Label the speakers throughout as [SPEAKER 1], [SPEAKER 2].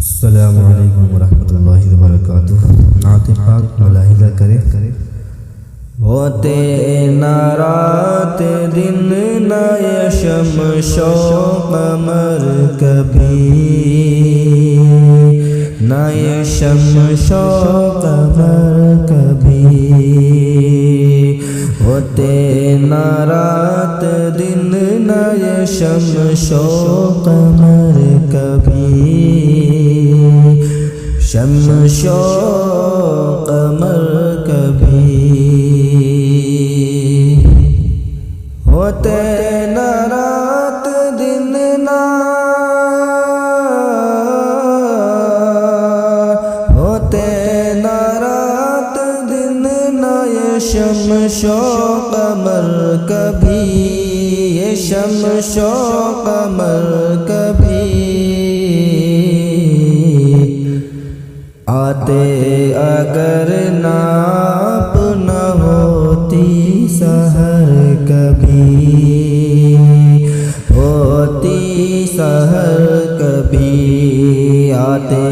[SPEAKER 1] السلام علیکم ورحمۃ اللہ وبرکاتہ۔ نعت پاک ملاحظہ کرے
[SPEAKER 2] ہوتے نہ رات دن نہ یہ شمس و قمر کبھی، نہ یہ شمس و قمر کبھی، ہوتے نہ رات دن نہ یہ شمس و قمر کبھی، شمس و قمر کبھی، ہوتے نہ رات دن نہ، ہوتے نہ رات دن نہ یہ شمس و قمر کبھی، یہ شمس و قمر کبھی، آتے اگر ناپ نہ ہوتی سحر کبھی، ہوتی سحر کبھی، آتے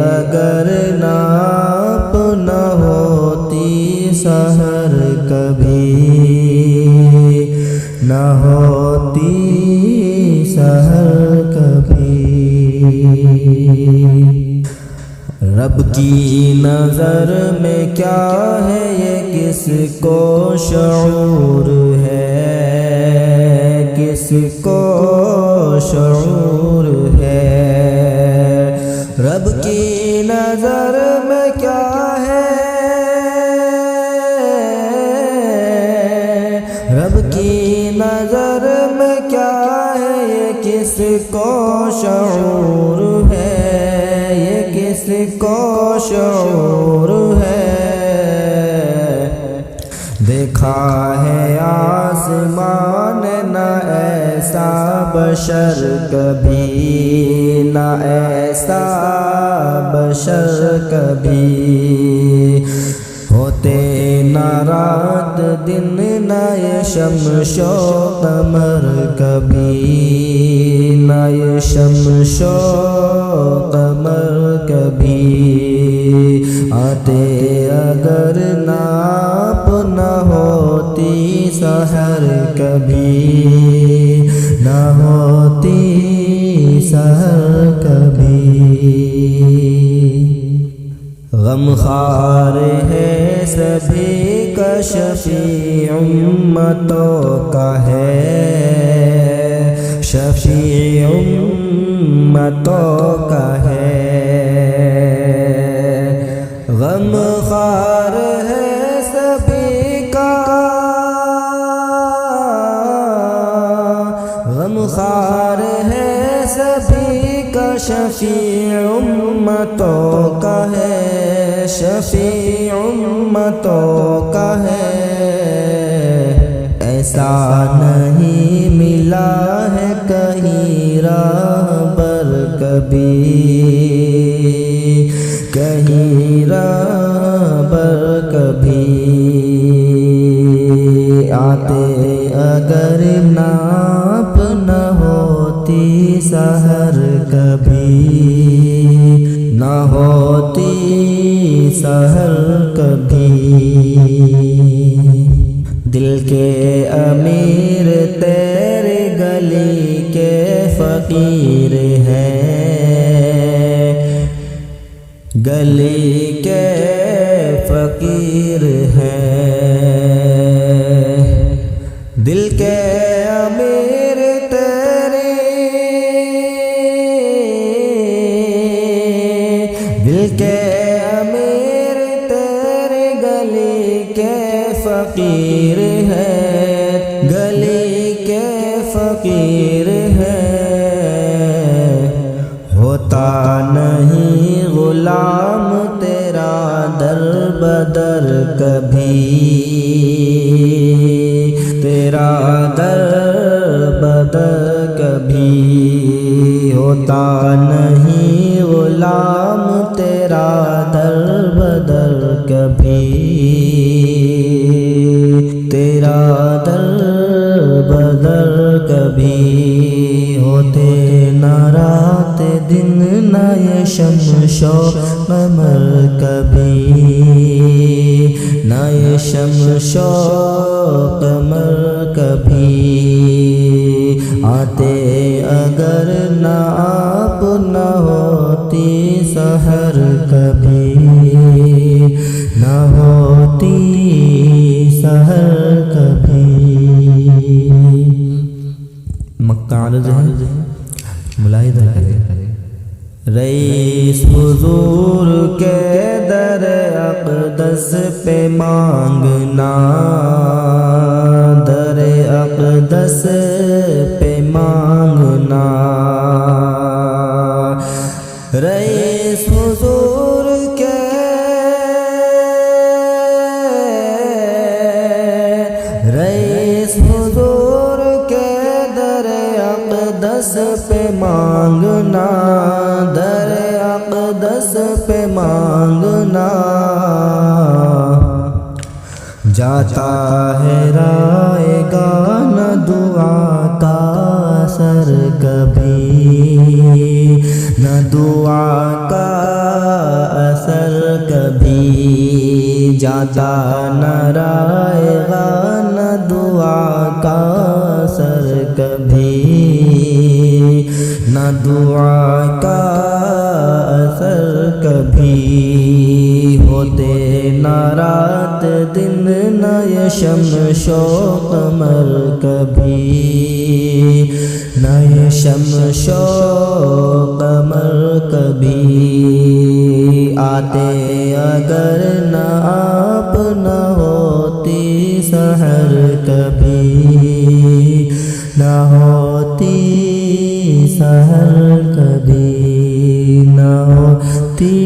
[SPEAKER 2] اگر ناپ نہ ہوتی سحر کبھی، نہ ہوتی سحر کبھی۔ رب کی نظر میں کیا ہے یہ کس کو شعور ہے، کس کو شعور ہے، رب کی نظر میں کیا ہے، رب کی نظر میں کیا ہے یہ کس کو شعور ہے، کس کو شعور ہے، دیکھا ہے آسمان نہ ایسا بشر کبھی، نہ ایسا بشر کبھی، ہوتے نہ رات دن نہ یہ شمس و قمر کبھی، نہ یہ شمس و قمر کبھی، آتے اگر ناپ نہ ہوتی سحر کبھی، نہ ہوتی سحر کبھی، غمخوار ہے سبھی کا شفیع امتوں کا ہے، شفیع امتوں کا ہے، غمخوار ہے سبھی کا، غمخوار ہے سبھی کا، شفیع امتوں کا ہے، شفیع امتوں کا ہے، ایسا نہیں ملا ہے کہیں راہبر کبھی، کہیں راہبر کبھی، آتے اگر ناپ نہ ہوتی سحر کبھی، نہ ہوتی سحر کبھی، دل کے امیر تیرے گلی کے فقیر ہیں، گلی کے فقیر ہیں، دل کے امیر تیرے، دل کے امیر تیرے گلی کے فقیر ہیں، گلی کے فقیر ہیں، ہوتا نہیں غلام تیرا در بدر کبھی، تیرا در بدر کبھی، ہوتا نہیں غلام تیرا در بدر کبھی، تیرا در بدر کبھی، ہوتے نہ رات دن نہ یہ یہ شمس و قمر کبھی، نہ یہ شمس و قمر کبھی آتے اگر نہ آپ نہ ہوتی سحر کبھی، نہ ہوتی سحر کبھی۔ مقطع عرض ہے، ملاحظہ کریں۔ رئیس حضور کے در اقدس پہ مانگنا، در اقدس پہ مانگنا، رئیس حضور کے رئیس حضور کے در اقدس پہ مانگنا، در اقدس پہ مانگنا، جاتا ہے رائے گا نہ دعا کا اثر کبھی، نہ دعا کا اثر کبھی، جاتا نہ رائے گا نہ دعا کا اثر کبھی، نہ دعا کا اثر کبھی، ہوتے نہ رات دن نہ یہ شمس و قمر کبھی، نہ یہ شمس و قمر کبھی آتے اگر نہ آپ نہ ہوتی سحر کبھی، نہ ہوتی سحر کبھی، نہ ہوتی